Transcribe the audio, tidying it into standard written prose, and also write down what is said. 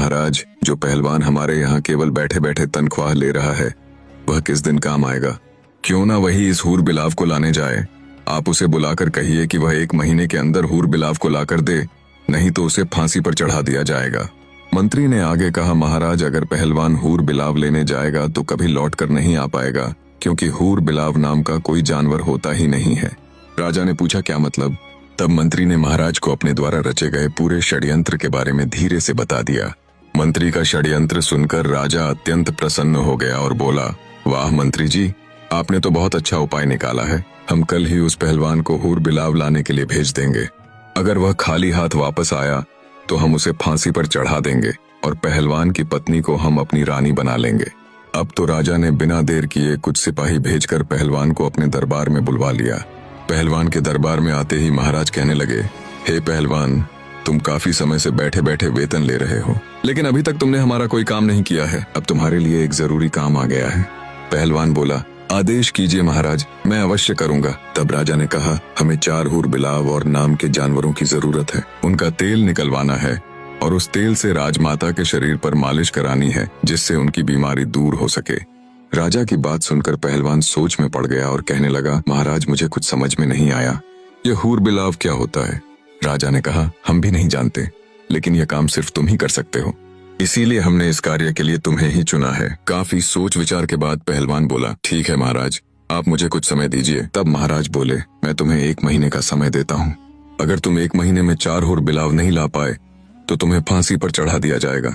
महाराज, जो पहलवान हमारे यहाँ केवल बैठे बैठे तनख्वाह ले रहा है वह किस दिन काम आएगा। क्यों ना वही इस हूर बिलाव को लाने जाए। आप उसे बुलाकर कहिए कि वह 1 महीने के अंदर हूर बिलाव को लाकर दे, नहीं तो उसे फांसी पर चढ़ा दिया जाएगा। मंत्री ने आगे कहा, महाराज, अगर पहलवान हूर बिलाव लेने जाएगा तो कभी लौट कर नहीं आ पाएगा, क्योंकि हूर बिलाव नाम का कोई जानवर होता ही नहीं है। राजा ने पूछा, क्या मतलब? तब मंत्री ने महाराज को अपने द्वारा रचे गए पूरे षड्यंत्र के बारे में धीरे से बता दिया। मंत्री का षड्यंत्र सुनकर राजा अत्यंत प्रसन्न हो गया और बोला, वाह मंत्री जी, आपने तो बहुत अच्छा उपाय निकाला है। हम कल ही उस पहलवान को हूर बिलाव लाने के लिए भेज देंगे। अगर वह खाली हाथ वापस आया तो हम उसे फांसी पर चढ़ा देंगे और पहलवान की पत्नी को हम अपनी रानी बना लेंगे। अब तो राजा ने बिना देर किए कुछ सिपाही भेजकर पहलवान को अपने दरबार में बुलवा लिया। पहलवान के दरबार में आते ही महाराज कहने लगे, हे पहलवान, तुम काफी समय से बैठे बैठे वेतन ले रहे हो, लेकिन अभी तक तुमने हमारा कोई काम नहीं किया है। अब तुम्हारे लिए एक जरूरी काम आ गया है। पहलवान बोला, आदेश कीजिए महाराज, मैं अवश्य करूंगा। तब राजा ने कहा, हमें 4 हूर बिलाव और नाम के जानवरों की जरूरत है। उनका तेल निकलवाना है और उस तेल से राजमाता के शरीर पर मालिश करानी है, जिससे उनकी बीमारी दूर हो सके। राजा की बात सुनकर पहलवान सोच में पड़ गया और कहने लगा, महाराज, मुझे कुछ समझ में नहीं आया। यह हूर बिलाव क्या होता है? राजा ने कहा, हम भी नहीं जानते, लेकिन यह काम सिर्फ तुम ही कर सकते हो, इसीलिए हमने इस कार्य के लिए तुम्हें ही चुना है। काफी सोच विचार के बाद पहलवान बोला, ठीक है महाराज, आप मुझे कुछ समय दीजिए। तब महाराज बोले, मैं तुम्हें 1 महीने का समय देता हूँ। अगर तुम 1 महीने में 4 हूर बिलाव नहीं ला पाए तो तुम्हें फांसी पर चढ़ा दिया जाएगा।